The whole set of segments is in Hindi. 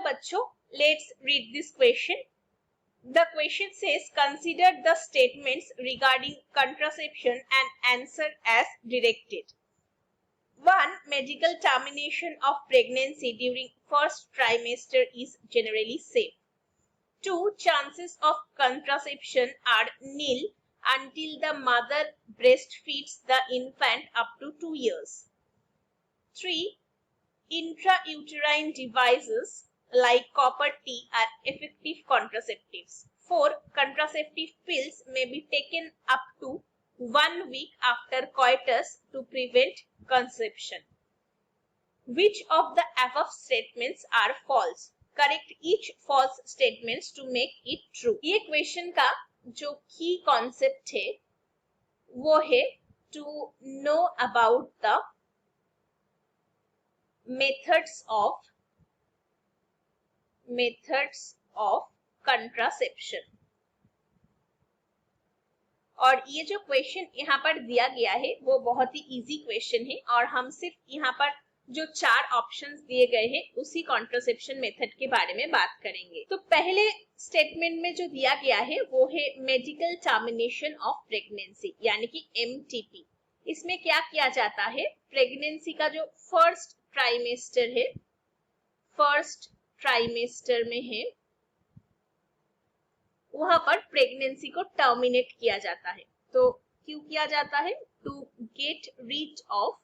बच्चों, let's read this question. The question says, consider the statements regarding contraception and answer as directed. 1. Medical termination of pregnancy during first trimester is generally safe. 2. Chances of contraception are nil until the mother breastfeeds the infant up to 2 years. 3. Intrauterine devices like copper T are effective contraceptives. 4. Contraceptive pills may be taken up to 1 week after coitus to prevent conception. Which of the above statements are false? Correct each false statements to make it true. ये क्वेश्चन का जो की कॉन्सेप्ट है वो है to know about the methods of contraception. और ये जो क्वेश्चन यहाँ पर दिया गया है वो बहुत ही इजी क्वेश्चन है और हम सिर्फ यहाँ पर जो 4 ऑप्शंस दिए गए हैं उसी कॉन्ट्रासेप्शन मेथड के बारे में बात करेंगे. तो पहले स्टेटमेंट में जो दिया गया है वो है मेडिकल टर्मिनेशन ऑफ प्रेगनेंसी यानी कि MTP. इसमें क्या किया जाता है, प्रेगनेंसी का जो फर्स्ट ट्राइमेस्टर में है वहां पर प्रेगनेंसी को टर्मिनेट किया जाता है. तो क्यों किया जाता है? To get rid of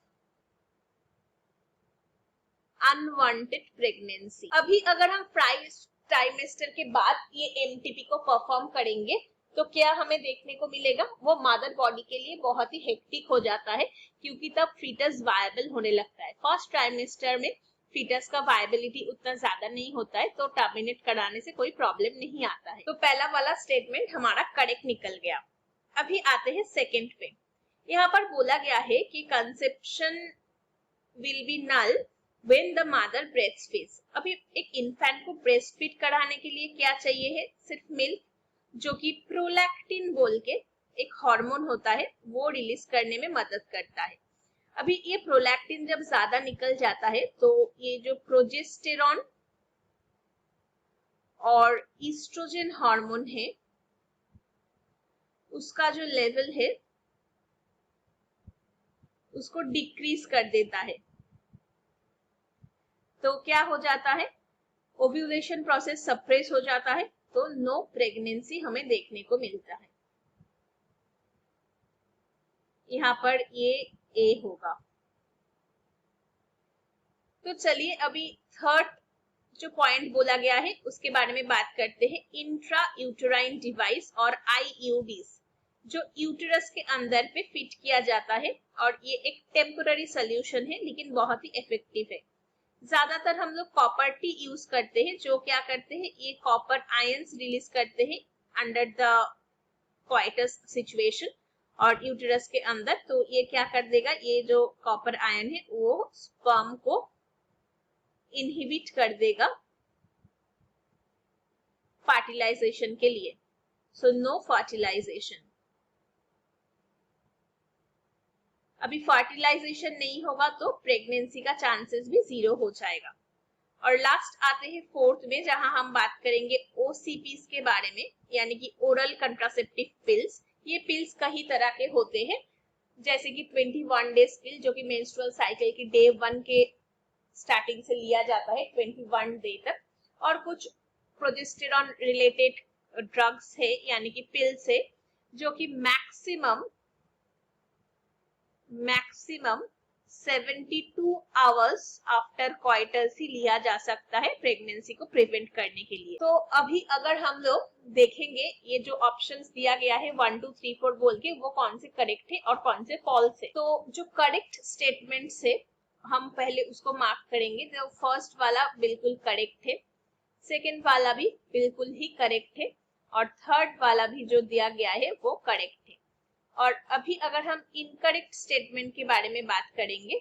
unwanted pregnancy. अभी अगर हम ट्राइमेस्टर के बाद ये MTP को परफॉर्म करेंगे तो क्या हमें देखने को मिलेगा, वो मदर बॉडी के लिए बहुत ही हेक्टिक हो जाता है क्योंकि तब फीटस वायबल होने लगता है. फर्स्ट ट्राइमेस्टर में फीटस का वायबिलिटी उतना ज्यादा नहीं होता है तो टर्मिनेट कराने से कोई प्रॉब्लम नहीं आता है. तो पहला वाला स्टेटमेंट हमारा करेक्ट निकल गया. अभी आते हैं सेकंड पे. यहाँ पर बोला गया है कि conception will be null when the mother breastfeeds. अभी एक इन्फेंट को ब्रेस्टफीड कराने के लिए क्या चाहिए है, सिर्फ मिल्क, जो कि प्रोलैक्टिन बोल के एक हार्मोन होता है वो रिलीज करने में मदद करता है. अभी ये प्रोलैक्टिन जब ज्यादा निकल जाता है तो ये जो प्रोजेस्टेरॉन और ईस्ट्रोजन हार्मोन है उसका जो लेवल है उसको डिक्रीज कर देता है. तो क्या हो जाता है, ओव्यूलेशन प्रोसेस सप्रेस हो जाता है तो नो प्रेगनेंसी हमें देखने को मिलता है. यहाँ पर ये A होगा. तो चलिए अभी थर्ड जो पॉइंट बोला गया है उसके बारे में बात करते हैं. इंट्रा यूटेराइन डिवाइस और IUDs जो यूटेरस के अंदर पे फिट किया जाता है और ये एक टेम्पररी सोल्यूशन है लेकिन बहुत ही इफेक्टिव है. ज्यादातर हम लोग कॉपर टी यूज करते हैं जो क्या करते हैं, ये कॉपर आयंस रिलीज करते हैं अंडर द क्वाइटस सिचुएशन और यूटेरस के अंदर. तो ये क्या कर देगा, ये जो कॉपर आयन है वो स्पर्म को इनहिबिट कर देगा फर्टिलाइजेशन के लिए. So no fertilisation. अभी फर्टिलाइजेशन नहीं होगा तो प्रेगनेंसी का चांसेस भी 0 हो जाएगा. और लास्ट आते हैं फोर्थ में जहां हम बात करेंगे OCPs के बारे में यानी कि ओरल कंट्रासेप्टिव पिल्स. ये पिल्स कई तरह के होते हैं जैसे कि 21 डेज पिल जो कि मेंस्ट्रुअल साइकिल की डे 1 के स्टार्टिंग से लिया जाता है 21 डे तक. और कुछ प्रोजेस्टेरॉन रिलेटेड ड्रग्स है यानी कि पिल्स है जो कि मैक्सिमम 72 आवर्स आफ्टर क्वाइटस ही लिया जा सकता है प्रेगनेंसी को प्रिवेंट करने के लिए. तो अभी अगर हम लोग देखेंगे ये जो ऑप्शंस दिया गया है 1 2 3 4 बोल के वो कौन से करेक्ट है और कौन से फॉल्स है. तो जो करेक्ट स्टेटमेंट्स है हम पहले उसको मार्क करेंगे. तो फर्स्ट वाला बिल्कुल करेक्ट है, सेकेंड वाला भी बिल्कुल ही करेक्ट है और थर्ड वाला भी जो दिया गया है वो करेक्ट है. और अभी अगर हम इनकरेक्ट स्टेटमेंट के बारे में बात करेंगे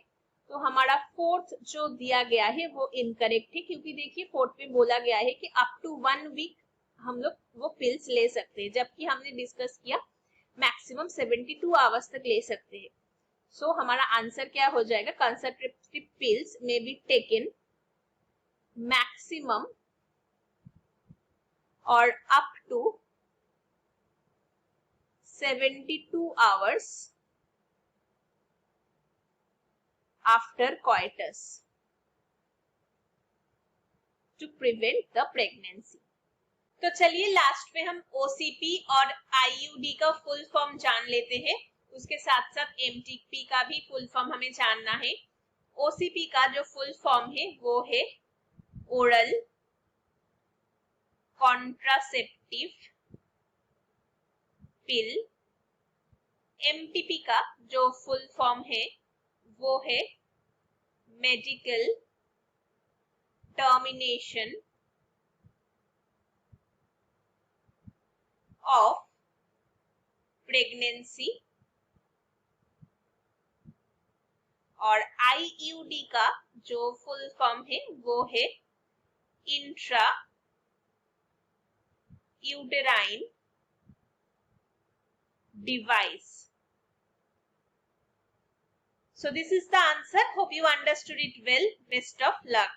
तो हमारा फोर्थ जो दिया गया है वो इनकरेक्ट है क्योंकि देखिए फोर्थ में बोला गया है कि अप टू 1 वीक हम लोग वो पिल्स ले सकते हैं जबकि हमने डिस्कस किया मैक्सिमम 72 आवर्स तक ले सकते हैं. सो हमारा आंसर क्या हो जाएगा, कंसेप्टिव पिल्स में be taken maximum or up to 72 hours after coitus to prevent the pregnancy. तो चलिए लास्ट में हम ओसीपी और आईयूडी का फुल फॉर्म जान लेते हैं, उसके साथ साथ एमटीपी का भी फुल फॉर्म हमें जानना है। ओसीपी का जो फुल फॉर्म है वो है ओरल कॉन्ट्रासेप्टिव पिल। एमटीपी का जो फुल फॉर्म है वो है मेडिकल टर्मिनेशन ऑफ प्रेगनेंसी। और आईयूडी का जो फुल फॉर्म है वो है intra uterine device. So this is the answer. Hope you understood it well. Best of luck.